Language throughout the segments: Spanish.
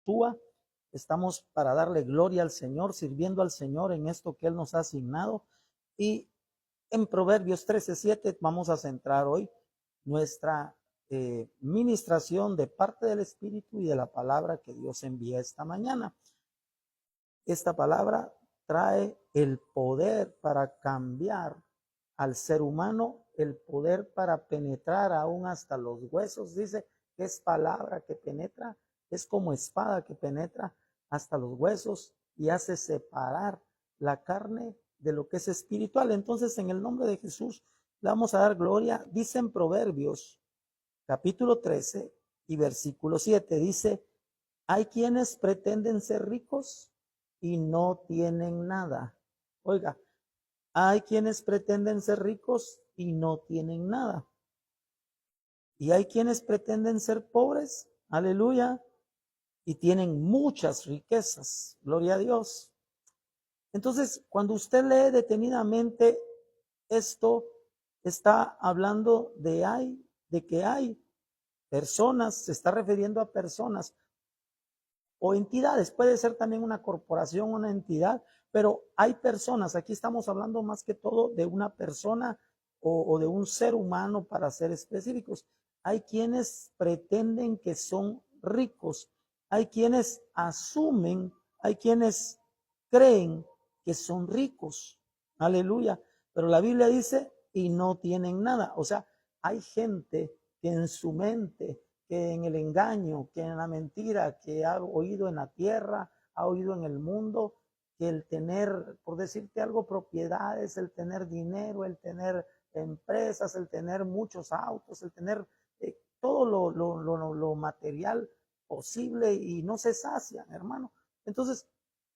actúa. Estamos para darle gloria al Señor, sirviendo al Señor en esto que Él nos ha asignado. Y en Proverbios 13:7 vamos a centrar hoy nuestra ministración de parte del Espíritu y de la palabra que Dios envía esta mañana. Esta palabra trae el poder para cambiar al ser humano, el poder para penetrar aún hasta los huesos. Dice que es palabra que penetra, es como espada que penetra hasta los huesos y hace separar la carne de lo que es espiritual. Entonces, en el nombre de Jesús, le vamos a dar gloria. Dice en Proverbios, capítulo 13 y versículo 7, dice: hay quienes pretenden ser ricos y no tienen nada. Oiga, hay quienes pretenden ser ricos y no tienen nada. Y hay quienes pretenden ser pobres, aleluya, y tienen muchas riquezas. Gloria a Dios. Entonces, cuando usted lee detenidamente esto, está hablando de que hay personas, se está refiriendo a personas o entidades, puede ser también una corporación, una entidad, pero hay personas, aquí estamos hablando más que todo de una persona o de un ser humano para ser específicos. Hay quienes pretenden que son ricos, hay quienes asumen, hay quienes creen que son ricos, aleluya, pero la Biblia dice y no tienen nada, o sea, hay gente que en su mente, que en el engaño, que en la mentira, que ha oído en la tierra, ha oído en el mundo, que el tener, por decirte algo, propiedades, el tener dinero, el tener empresas, el tener muchos autos, el tener todo lo material posible y no se sacian, hermano. Entonces,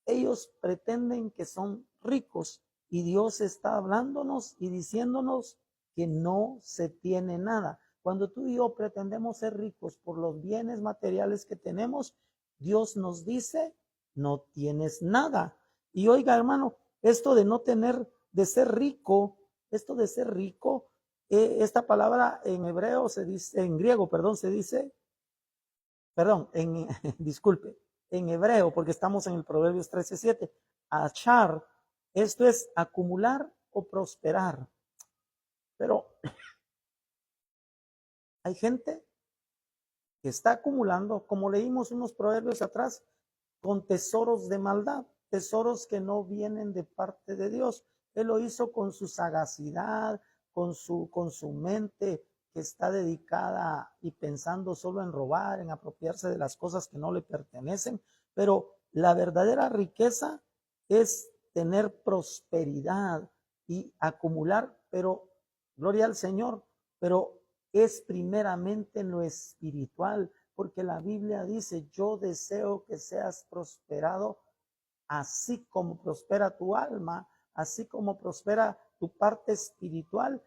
ellos pretenden que son ricos y Dios está hablándonos y diciéndonos que no se tiene nada. Cuando tú y yo pretendemos ser ricos por los bienes materiales que tenemos, Dios nos dice, no tienes nada. Y oiga, hermano, esto de no tener, de ser rico, esto de ser rico, esta palabra en hebreo se dice, en griego, perdón, se dice, perdón, disculpe, en hebreo, porque estamos en el Proverbios 13:7, achar, esto es acumular o prosperar. Pero hay gente que está acumulando, como leímos unos proverbios atrás, con tesoros de maldad, tesoros que no vienen de parte de Dios. Él lo hizo con su sagacidad, con su mente que está dedicada y pensando solo en robar, en apropiarse de las cosas que no le pertenecen. Pero la verdadera riqueza es tener prosperidad y acumular, pero gloria al Señor, pero es primeramente en lo espiritual, porque la Biblia dice, yo deseo que seas prosperado, así como prospera tu alma, así como prospera tu parte espiritual,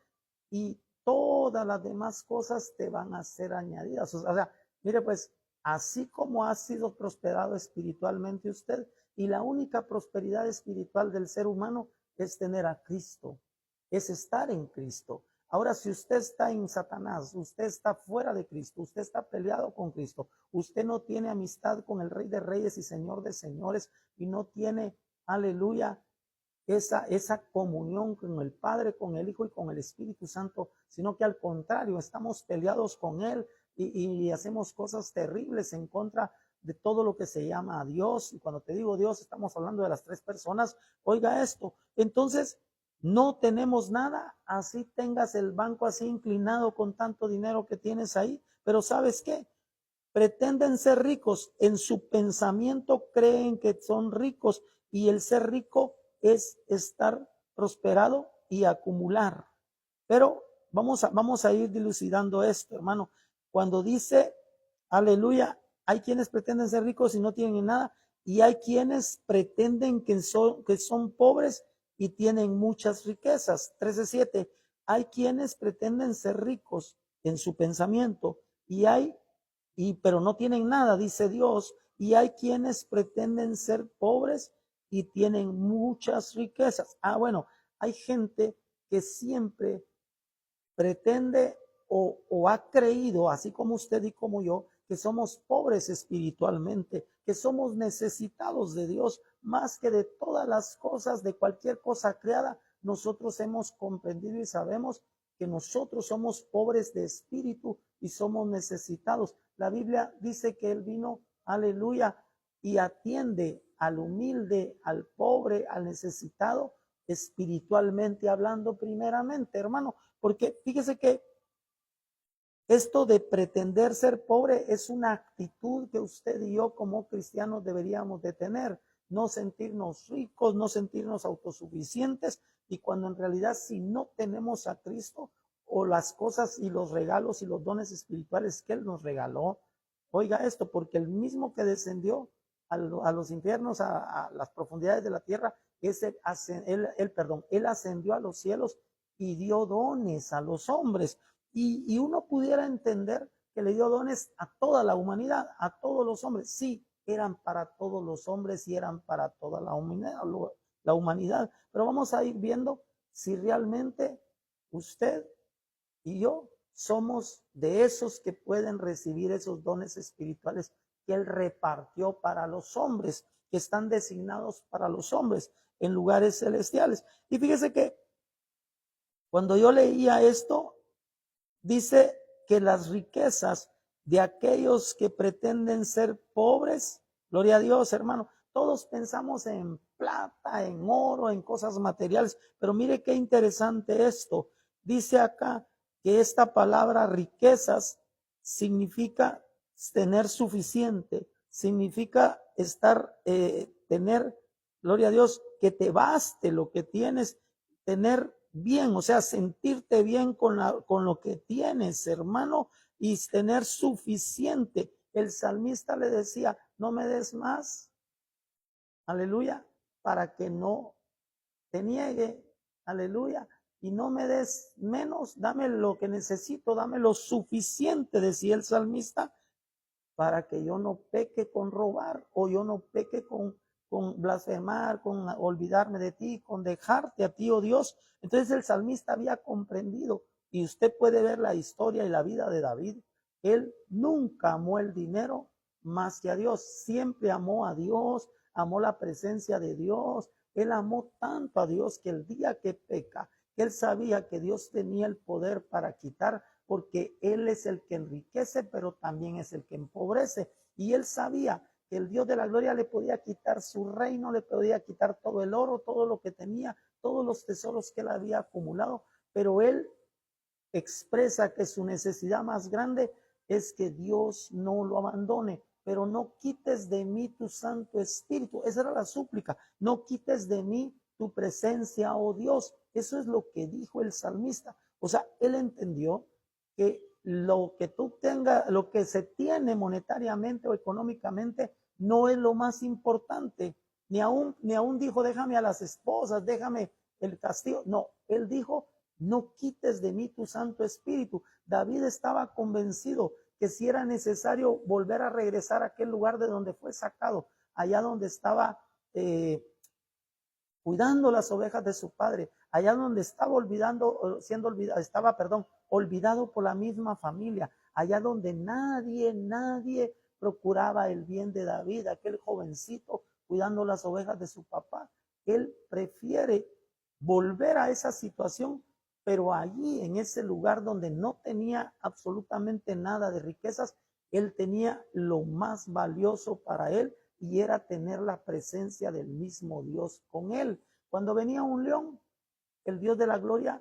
y todas las demás cosas te van a ser añadidas. O sea, mire pues, así como ha sido prosperado espiritualmente usted, y la única prosperidad espiritual del ser humano es tener a Cristo, es estar en Cristo. Ahora, si usted está en Satanás, usted está fuera de Cristo, usted está peleado con Cristo, usted no tiene amistad con el Rey de Reyes y Señor de Señores, y no tiene, aleluya, esa comunión con el Padre, con el Hijo y con el Espíritu Santo, sino que al contrario, estamos peleados con Él y hacemos cosas terribles en contra de todo lo que se llama a Dios. Y cuando te digo Dios, estamos hablando de las tres personas. Oiga esto, entonces no tenemos nada, así tengas el banco así inclinado con tanto dinero que tienes ahí, pero ¿sabes qué? Pretenden ser ricos, en su pensamiento creen que son ricos y el ser rico es estar prosperado y acumular. Pero vamos a ir dilucidando esto, hermano. Cuando dice, aleluya, hay quienes pretenden ser ricos y no tienen nada, y hay quienes pretenden que son pobres y tienen muchas riquezas. 13:7, hay quienes pretenden ser ricos en su pensamiento pero no tienen nada, dice Dios, y hay quienes pretenden ser pobres y tienen muchas riquezas. Bueno, hay gente que siempre pretende o ha creído, así como usted y como yo, que somos pobres espiritualmente, que somos necesitados de Dios más que de todas las cosas, de cualquier cosa creada. Nosotros hemos comprendido y sabemos que nosotros somos pobres de espíritu y somos necesitados. La Biblia dice que Él vino, aleluya, y atiende al humilde, al pobre, al necesitado, espiritualmente hablando primeramente, hermano, porque fíjese que esto de pretender ser pobre es una actitud que usted y yo como cristianos deberíamos de tener, no sentirnos ricos, no sentirnos autosuficientes, y cuando en realidad si no tenemos a Cristo o las cosas y los regalos y los dones espirituales que Él nos regaló, oiga esto, porque el mismo que descendió a los infiernos, a las profundidades de la tierra, él ascendió a los cielos y dio dones a los hombres. Y uno pudiera entender que le dio dones a toda la humanidad, a todos los hombres. Sí, eran para todos los hombres y eran para toda la humanidad. Pero vamos a ir viendo si realmente usted y yo somos de esos que pueden recibir esos dones espirituales que Él repartió para los hombres, que están designados para los hombres en lugares celestiales. Y fíjese que cuando yo leía esto, dice que las riquezas de aquellos que pretenden ser pobres, gloria a Dios, hermano, todos pensamos en plata, en oro, en cosas materiales, pero mire qué interesante esto. Dice acá que esta palabra riquezas significa tener suficiente, significa tener, gloria a Dios, que te baste lo que tienes, tener bien, o sea, sentirte bien con lo que tienes, hermano, y tener suficiente. El salmista le decía, no me des más, aleluya, para que no te niegue, aleluya, y no me des menos, dame lo que necesito, dame lo suficiente, decía el salmista, para que yo no peque con robar o yo no peque con blasfemar, con olvidarme de ti, con dejarte a ti, oh Dios. Entonces el salmista había comprendido, y usted puede ver la historia y la vida de David. Él nunca amó el dinero más que a Dios, siempre amó a Dios, amó la presencia de Dios. Él amó tanto a Dios que el día que peca, él sabía que Dios tenía el poder para quitar, porque Él es el que enriquece, pero también es el que empobrece. Y Él sabía que el Dios de la gloria le podía quitar su reino, le podía quitar todo el oro, todo lo que tenía, todos los tesoros que Él había acumulado, pero Él expresa que su necesidad más grande es que Dios no lo abandone, pero no quites de mí tu Santo Espíritu. Esa era la súplica, no quites de mí tu presencia, oh Dios. Eso es lo que dijo el salmista. O sea, él entendió que lo que tú tengas, lo que se tiene monetariamente o económicamente, no es lo más importante. Ni aún dijo, déjame a las esposas, déjame el castigo. No, él dijo, no quites de mí tu Santo Espíritu. David estaba convencido que si era necesario volver a regresar a aquel lugar de donde fue sacado, allá donde estaba cuidando las ovejas de su padre, allá donde estaba olvidado por la misma familia, allá donde nadie procuraba el bien de David, aquel jovencito cuidando las ovejas de su papá. Él prefiere volver a esa situación, pero allí en ese lugar donde no tenía absolutamente nada de riquezas, él tenía lo más valioso para él, y era tener la presencia del mismo Dios con él. Cuando venía un león, el Dios de la gloria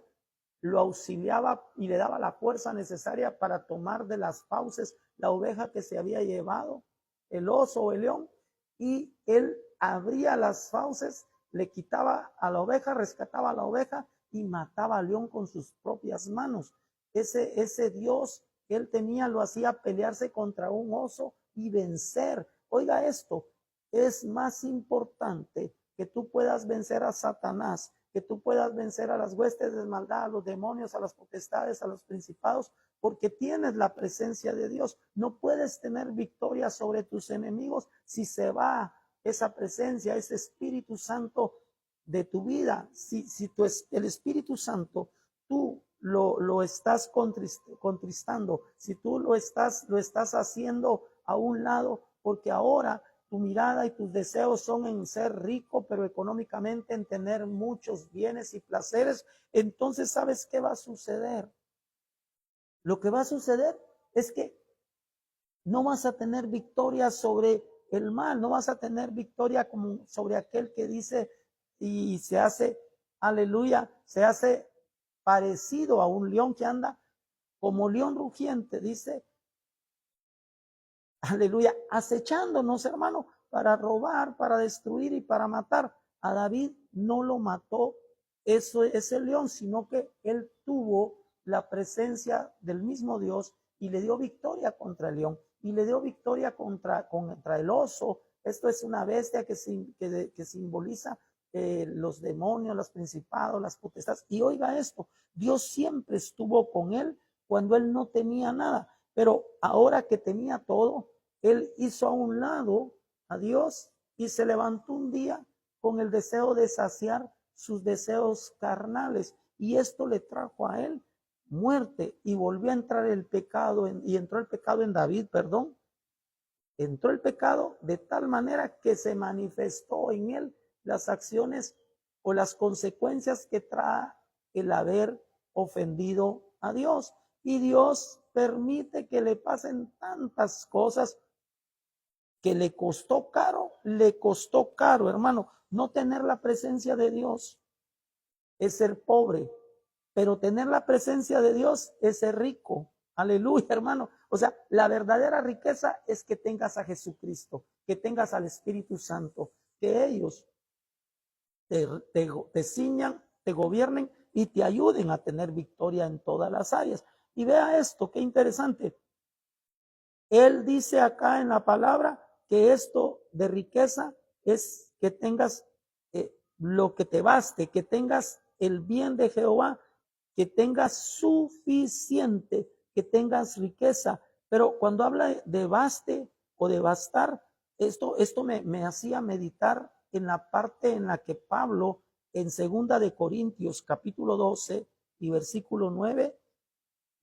lo auxiliaba y le daba la fuerza necesaria para tomar de las fauces la oveja que se había llevado, el oso o el león, y él abría las fauces, le quitaba a la oveja, rescataba a la oveja y mataba al león con sus propias manos. Ese Dios que él tenía lo hacía pelearse contra un oso y vencer. Oiga esto, es más importante que tú puedas vencer a Satanás, que tú puedas vencer a las huestes de maldad, a los demonios, a las potestades, a los principados, porque tienes la presencia de Dios. No puedes tener victoria sobre tus enemigos si se va esa presencia, ese Espíritu Santo de tu vida. Si el Espíritu Santo tú lo estás contristando, si tú lo estás haciendo a un lado, porque ahora tu mirada y tus deseos son en ser rico, pero económicamente en tener muchos bienes y placeres, entonces ¿sabes qué va a suceder? Lo que va a suceder es que no vas a tener victoria sobre el mal, no vas a tener victoria como sobre aquel que dice y se hace, aleluya, se hace parecido a un león que anda como león rugiente, dice, aleluya, acechándonos, hermano, para robar, para destruir y para matar. A David no lo mató ese león, sino que él tuvo la presencia del mismo Dios y le dio victoria contra el león y le dio victoria contra el oso. Esto es una bestia que simboliza los demonios, los principados, las potestades. Y oiga esto, Dios siempre estuvo con él cuando él no tenía nada. Pero ahora que tenía todo, él hizo a un lado a Dios y se levantó un día con el deseo de saciar sus deseos carnales. Y esto le trajo a él muerte y volvió a entrar el pecado y entró el pecado en David, perdón. Entró el pecado de tal manera que se manifestó en él las acciones o las consecuencias que trae el haber ofendido a Dios. Y Dios permite que le pasen tantas cosas que le costó caro, hermano. No tener la presencia de Dios es ser pobre, pero tener la presencia de Dios es ser rico. Aleluya, hermano. O sea, la verdadera riqueza es que tengas a Jesucristo, que tengas al Espíritu Santo, que ellos te ciñan, te gobiernen y te ayuden a tener victoria en todas las áreas. Y vea esto, qué interesante. Él dice acá en la palabra que esto de riqueza es que tengas lo que te baste, que tengas el bien de Jehová, que tengas suficiente, que tengas riqueza. Pero cuando habla de baste o de bastar, esto me hacía meditar en la parte en la que Pablo en 2 de Corintios capítulo 12 y versículo 9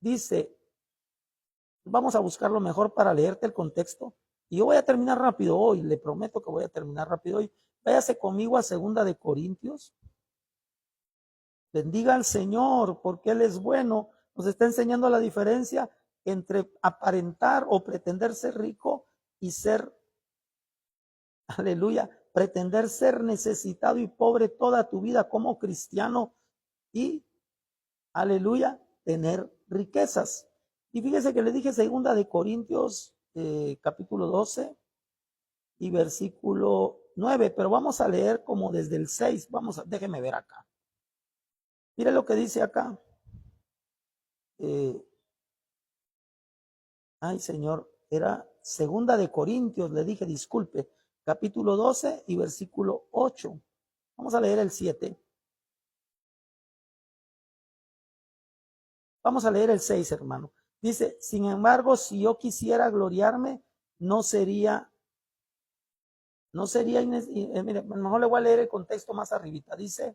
dice, vamos a buscarlo mejor para leerte el contexto. Y yo voy a terminar rápido hoy, le prometo que voy a terminar rápido hoy. Váyase conmigo a 2 de Corintios. Bendiga al Señor porque Él es bueno. Nos está enseñando la diferencia entre aparentar o pretender ser rico y ser, aleluya, pretender ser necesitado y pobre toda tu vida como cristiano y, aleluya, tener riquezas. Y fíjese que le dije 2 de Corintios capítulo 12 y versículo 9, pero vamos a leer como desde el 6. Déjeme ver acá. Mire lo que dice acá. Ay, Señor, era 2 de Corintios, le dije, disculpe, capítulo 12 y versículo 8. Vamos a leer el 7. Vamos a leer el 6, hermano. Dice, sin embargo, si yo quisiera gloriarme, mire, mejor le voy a leer el contexto más arribita. Dice,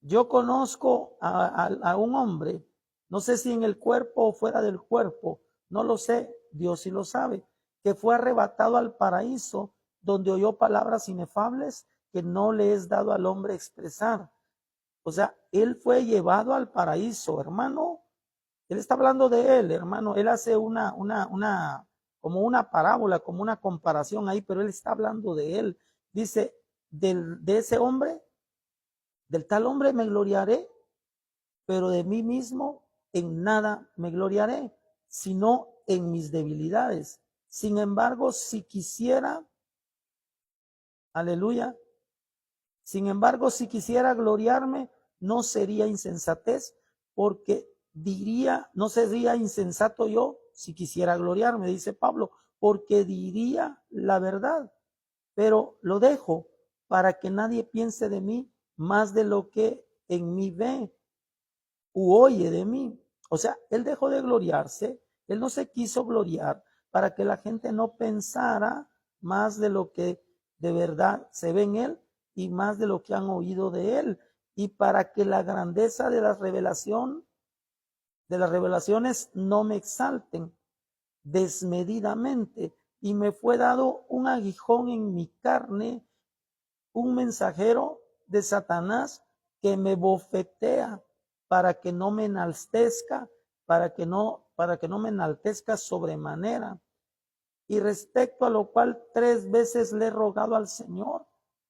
yo conozco a un hombre, no sé si en el cuerpo o fuera del cuerpo, no lo sé, Dios sí lo sabe, que fue arrebatado al paraíso, donde oyó palabras inefables que no le es dado al hombre expresar. O sea, él fue llevado al paraíso, hermano. Él está hablando de él, hermano. Él hace como una parábola, como una comparación ahí, pero él está hablando de él. Dice, de ese hombre, del tal hombre me gloriaré, pero de mí mismo en nada me gloriaré, sino en mis debilidades. Sin embargo, si quisiera, aleluya, sin embargo, si quisiera gloriarme, no sería insensatez, porque no sería insensato yo si quisiera gloriarme, dice Pablo, porque diría la verdad, pero lo dejo para que nadie piense de mí más de lo que en mí ve u oye de mí. O sea, él dejó de gloriarse, él no se quiso gloriar para que la gente no pensara más de lo que de verdad se ve en él y más de lo que han oído de él, y para que la grandeza de las revelaciones no me exalten, desmedidamente, y me fue dado un aguijón en mi carne, un mensajero de Satanás que me bofetea para que no me enaltezca, para que no me enaltezca sobremanera. Y respecto a lo cual 3 veces le he rogado al Señor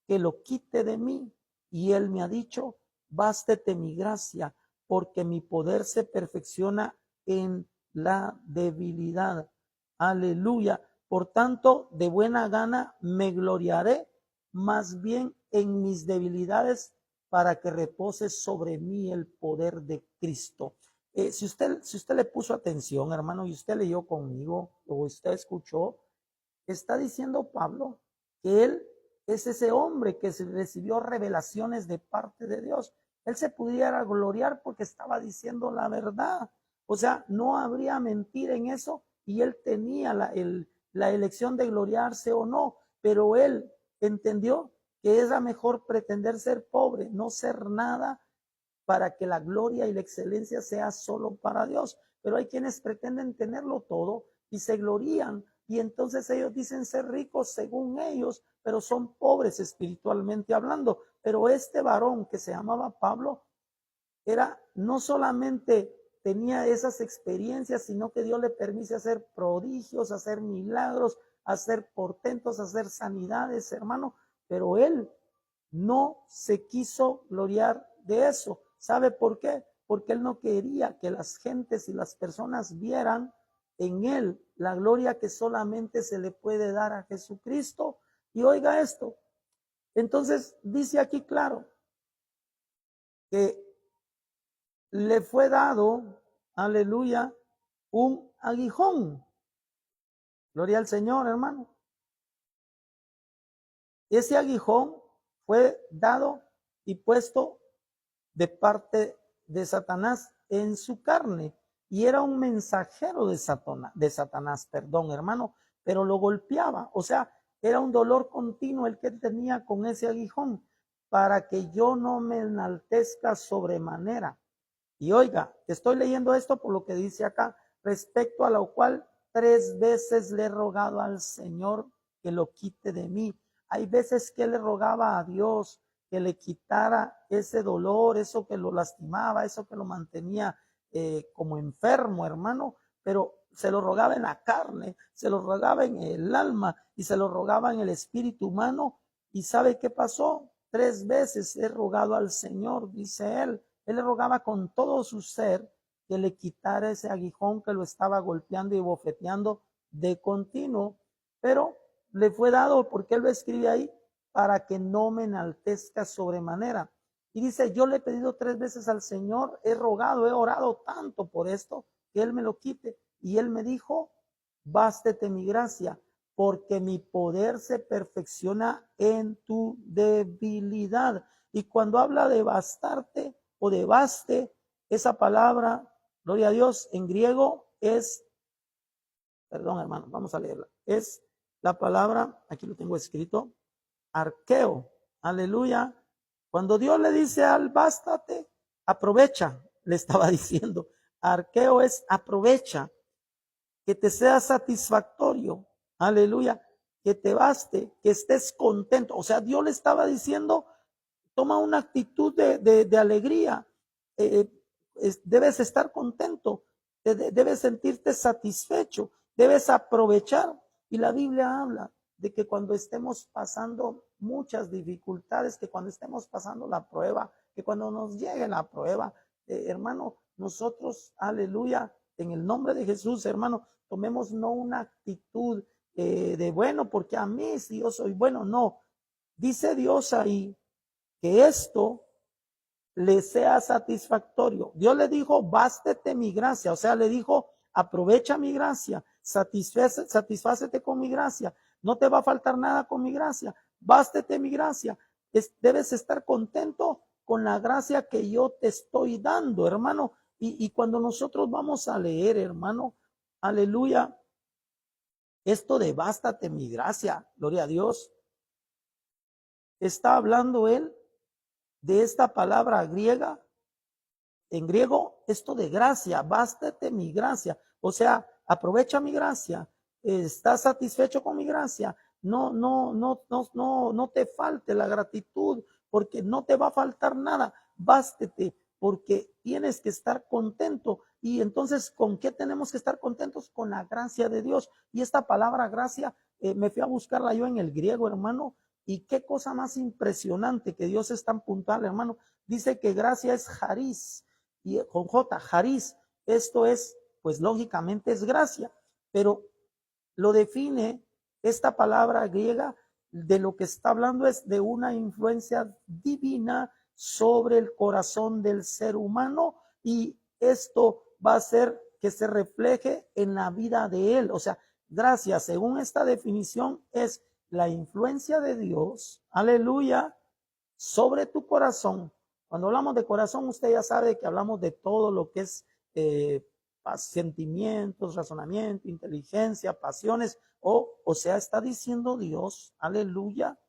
que lo quite de mí. Y él me ha dicho, bástete mi gracia, porque mi poder se perfecciona en la debilidad. Aleluya. Por tanto, de buena gana me gloriaré más bien en mis debilidades, para que repose sobre mí el poder de Cristo. Si usted le puso atención, hermano, y usted leyó conmigo, o usted escuchó, está diciendo Pablo que él es ese hombre que recibió revelaciones de parte de Dios. Él se pudiera gloriar porque estaba diciendo la verdad. O sea, no habría mentira en eso, y él tenía la elección de gloriarse o no, pero él entendió que era mejor pretender ser pobre, no ser nada, para que la gloria y la excelencia sea solo para Dios. Pero hay quienes pretenden tenerlo todo y se glorían, y entonces ellos dicen ser ricos según ellos, pero son pobres espiritualmente hablando. Pero este varón que se llamaba Pablo era no solamente tenía esas experiencias, sino que Dios le permite hacer prodigios, hacer milagros, hacer portentos, hacer sanidades, hermano, pero él no se quiso gloriar de eso. ¿Sabe por qué? Porque él no quería que las gentes y las personas vieran en él la gloria que solamente se le puede dar a Jesucristo. Y oiga esto, entonces dice aquí claro que le fue dado, aleluya, un aguijón. Gloria al Señor, hermano. Ese aguijón fue dado y puesto de parte de Satanás en su carne, y era un mensajero de Satanás, perdón, hermano, pero lo golpeaba. O sea, era un dolor continuo el que él tenía con ese aguijón, para que yo no me enaltezca sobremanera. Y oiga, estoy leyendo esto por lo que dice acá, respecto a lo cual 3 veces le he rogado al Señor que lo quite de mí. Hay veces que le rogaba a Dios que le quitara ese dolor, eso que lo lastimaba, eso que lo mantenía como enfermo, hermano, pero se lo rogaba en la carne, se lo rogaba en el alma y se lo rogaba en el espíritu humano. ¿Y sabe qué pasó? 3 veces he rogado al Señor, dice él. Él le rogaba con todo su ser que le quitara ese aguijón que lo estaba golpeando y bofeteando de continuo, pero le fue dado, porque él lo escribe ahí, para que no me enaltezca sobremanera. Y dice, yo le he pedido 3 veces al Señor, he rogado, he orado tanto por esto, que él me lo quite. Y él me dijo, bástete mi gracia, porque mi poder se perfecciona en tu debilidad. Y cuando habla de bastarte o de baste, esa palabra, gloria a Dios, en griego es, perdón hermano, vamos a leerla, es la palabra, aquí lo tengo escrito, arqueo, aleluya. Cuando Dios le dice al bástate, aprovecha, le estaba diciendo, arqueo es aprovecha, que te sea satisfactorio, aleluya, que te baste, que estés contento. O sea, Dios le estaba diciendo, toma una actitud de alegría, eh, debes estar contento, debes sentirte satisfecho, debes aprovechar. Y la Biblia habla de que cuando estemos pasando muchas dificultades, que cuando estemos pasando la prueba, que cuando nos llegue la prueba, hermano, nosotros, aleluya, en el nombre de Jesús, hermano, tomemos no una actitud de bueno, porque a mí si yo soy bueno, no. Dice Dios ahí que esto le sea satisfactorio. Dios le dijo, bástete mi gracia, o sea, le dijo, aprovecha mi gracia, satisfácete con mi gracia, no te va a faltar nada con mi gracia, bástete mi gracia. Debes estar contento con la gracia que yo te estoy dando, hermano. Y cuando nosotros vamos a leer, hermano, aleluya, esto de bástate mi gracia, gloria a Dios, está hablando él de esta palabra griega, en griego, esto de gracia, bástate mi gracia. O sea, aprovecha mi gracia, estás satisfecho con mi gracia, no te falte la gratitud, porque no te va a faltar nada, bástete, porque tienes que estar contento. Y entonces, ¿con qué tenemos que estar contentos? Con la gracia de Dios. Y esta palabra gracia, me fui a buscarla yo en el griego, hermano, y qué cosa más impresionante que Dios es tan puntual, hermano. Dice que gracia es charis, y con J, charis. Esto es, pues lógicamente es gracia, pero lo define esta palabra griega, de lo que está hablando es de una influencia divina sobre el corazón del ser humano, y esto va a hacer que se refleje en la vida de él. O sea, gracia, según esta definición, es la influencia de Dios, aleluya, sobre tu corazón. Cuando hablamos de corazón, usted ya sabe que hablamos de todo lo que es sentimientos, razonamiento, inteligencia, pasiones, o sea, está diciendo Dios, aleluya,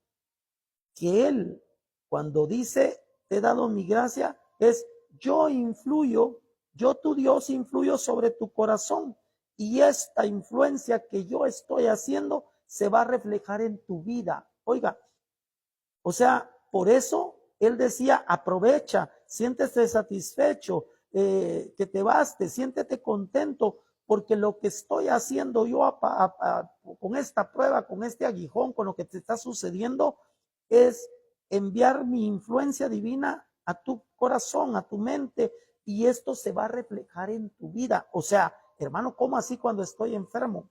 que Él, cuando dice, te he dado mi gracia, es yo influyo, yo tu Dios influyo sobre tu corazón, y esta influencia que yo estoy haciendo se va a reflejar en tu vida. Oiga, o sea, por eso Él decía, aprovecha, siéntete satisfecho, que te baste, siéntete contento, porque lo que estoy haciendo yo con esta prueba, con este aguijón, con lo que te está sucediendo, es enviar mi influencia divina a tu corazón, a tu mente, y esto se va a reflejar en tu vida. O sea, hermano, ¿cómo así cuando estoy enfermo?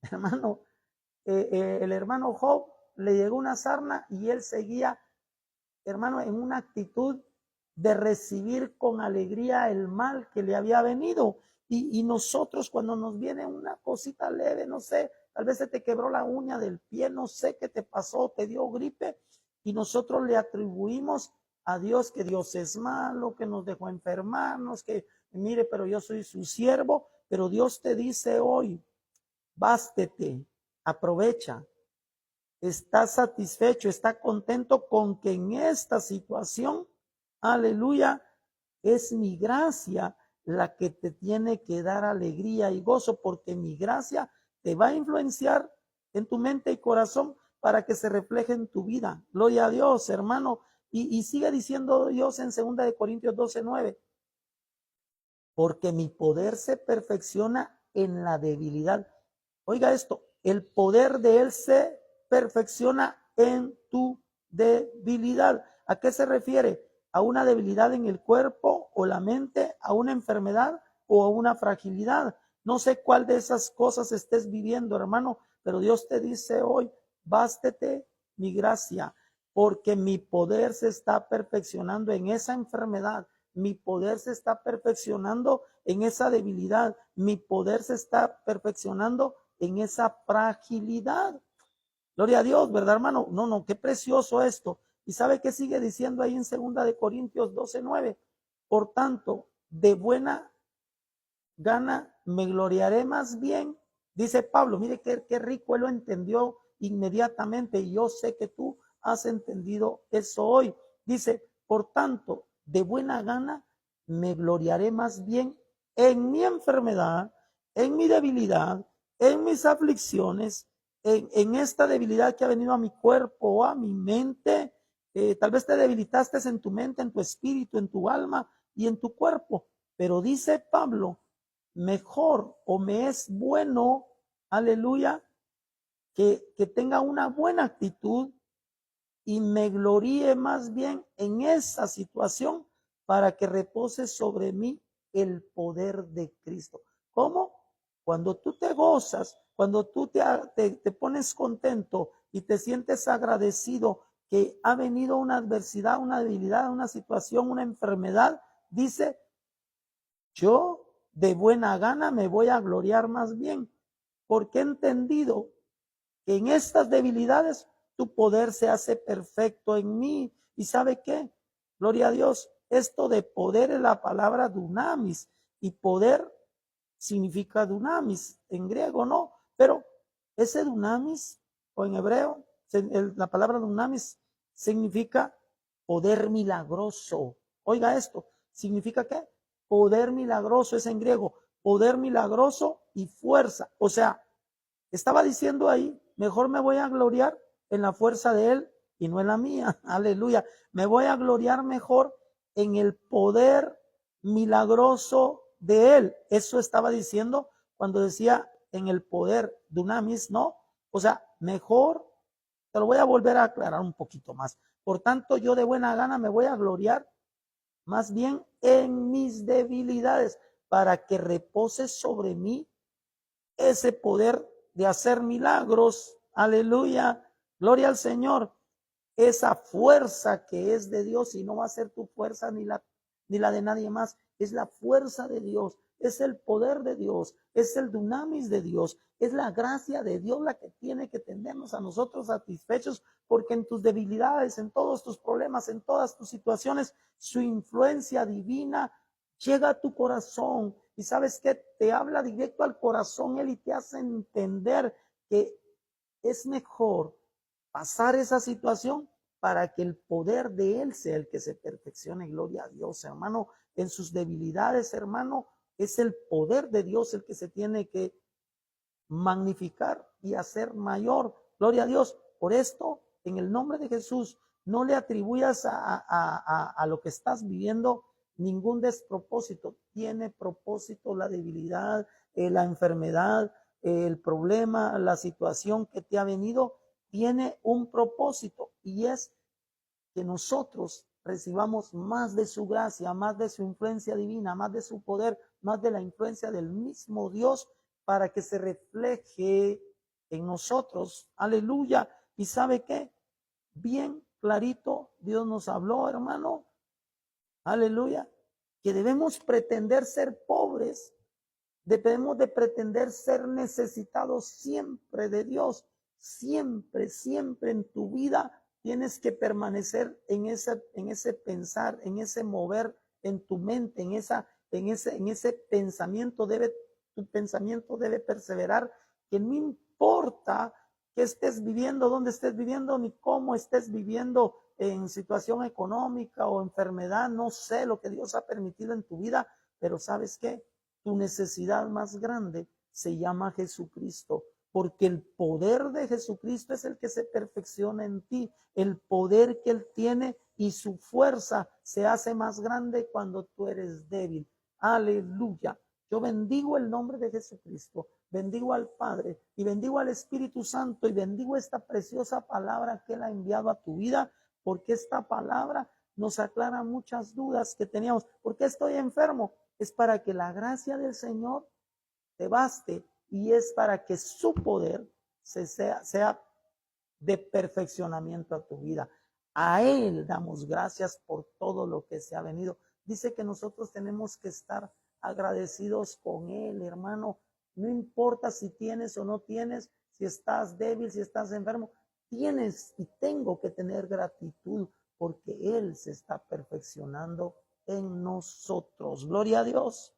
Hermano, el hermano Job le llegó una sarna y él seguía, hermano, en una actitud de recibir con alegría el mal que le había venido. Y nosotros, cuando nos viene una cosita leve, no sé, tal vez se te quebró la uña del pie, no sé qué te pasó, te dio gripe, y nosotros le atribuimos a Dios que Dios es malo, que nos dejó enfermarnos, que mire, pero yo soy su siervo. Pero Dios te dice hoy, bástete, aprovecha, está satisfecho, está contento con que en esta situación, aleluya, es mi gracia la que te tiene que dar alegría y gozo, porque mi gracia te va a influenciar en tu mente y corazón para que se refleje en tu vida. Gloria a Dios, hermano. Y sigue diciendo Dios en 2 Corintios 12:9, porque mi poder se perfecciona en la debilidad. Oiga esto, el poder de Él se perfecciona en tu debilidad. ¿A qué se refiere? ¿A una debilidad en el cuerpo o la mente? ¿A una enfermedad o a una fragilidad? No sé cuál de esas cosas estés viviendo, hermano, pero Dios te dice hoy, bástete mi gracia, porque mi poder se está perfeccionando en esa enfermedad. Mi poder se está perfeccionando en esa debilidad. Mi poder se está perfeccionando en esa fragilidad. Gloria a Dios, ¿verdad, hermano? No, qué precioso esto. ¿Y sabe qué sigue diciendo ahí en 2 Corintios 12:9? Por tanto, de buena gana me gloriaré más bien, dice Pablo. Mire qué rico, él lo entendió inmediatamente, y yo sé que tú has entendido eso hoy. Dice, por tanto, de buena gana me gloriaré más bien en mi enfermedad, en mi debilidad, en mis aflicciones, en esta debilidad que ha venido a mi cuerpo o a mi mente. Tal vez te debilitaste en tu mente, en tu espíritu, en tu alma y en tu cuerpo. Pero dice Pablo, mejor o me es bueno, aleluya, que tenga una buena actitud y me gloríe más bien en esa situación, para que repose sobre mí el poder de Cristo. ¿Cómo? Cuando tú te gozas, cuando tú te pones contento y te sientes agradecido que ha venido una adversidad, una debilidad, una situación, una enfermedad, dice, yo de buena gana me voy a gloriar más bien, porque he entendido que en estas debilidades tu poder se hace perfecto en mí. ¿Y sabe qué? Gloria a Dios. Esto de poder es la palabra dunamis, y poder significa dunamis en griego, ¿no? Pero ese dunamis, o en hebreo, la palabra dunamis significa poder milagroso. Oiga esto, ¿significa qué? Poder milagroso es en griego. Poder milagroso y fuerza. O sea, estaba diciendo ahí, mejor me voy a gloriar en la fuerza de Él y no en la mía. Aleluya. Me voy a gloriar mejor en el poder milagroso de Él. Eso estaba diciendo cuando decía en el poder dunamis, ¿no? O sea, mejor, te lo voy a volver a aclarar un poquito más. Por tanto, yo de buena gana me voy a gloriar más bien en mis debilidades para que repose sobre mí ese poder de hacer milagros. Aleluya. Gloria al Señor. Esa fuerza que es de Dios y no va a ser tu fuerza ni la de nadie más. Es la fuerza de Dios. Es el poder de Dios. Es el dunamis de Dios. Es la gracia de Dios la que tiene que tenernos a nosotros satisfechos, porque en tus debilidades, en todos tus problemas, en todas tus situaciones, su influencia divina llega a tu corazón. Y sabes que te habla directo al corazón Él y te hace entender que es mejor pasar esa situación para que el poder de Él sea el que se perfeccione. Gloria a Dios, hermano. En sus debilidades, hermano, es el poder de Dios el que se tiene que magnificar y hacer mayor. Gloria a Dios. Por esto, en el nombre de Jesús, no le atribuyas a lo que estás viviendo ningún despropósito. Tiene propósito la debilidad, la enfermedad, el problema, la situación que te ha venido, tiene un propósito, y es que nosotros recibamos más de su gracia, más de su influencia divina, más de su poder, más de la influencia del mismo Dios, para que se refleje en nosotros. Aleluya. ¿Y sabe qué? Bien clarito Dios nos habló, hermano. Aleluya. Que debemos pretender ser pobres, debemos de pretender ser necesitados siempre de Dios. Siempre, siempre en tu vida tienes que permanecer en ese pensar, en ese mover en tu mente, en ese pensamiento. Tu pensamiento debe perseverar, que no importa que estés viviendo, dónde estés viviendo, ni cómo estés viviendo, en situación económica o enfermedad, no sé lo que Dios ha permitido en tu vida, pero ¿sabes qué? Tu necesidad más grande se llama Jesucristo, porque el poder de Jesucristo es el que se perfecciona en ti, el poder que Él tiene, y su fuerza se hace más grande cuando tú eres débil. Aleluya. Yo bendigo el nombre de Jesucristo, bendigo al Padre y bendigo al Espíritu Santo y bendigo esta preciosa palabra que Él ha enviado a tu vida, porque esta palabra nos aclara muchas dudas que teníamos. ¿Por qué estoy enfermo? Es para que la gracia del Señor te baste, y es para que su poder sea de perfeccionamiento a tu vida. A Él damos gracias por todo lo que se ha venido. Dice que nosotros tenemos que estar agradecidos con Él, hermano. No importa si tienes o no tienes, si estás débil, si estás enfermo, tienes y tengo que tener gratitud, porque Él se está perfeccionando en nosotros. Gloria a Dios.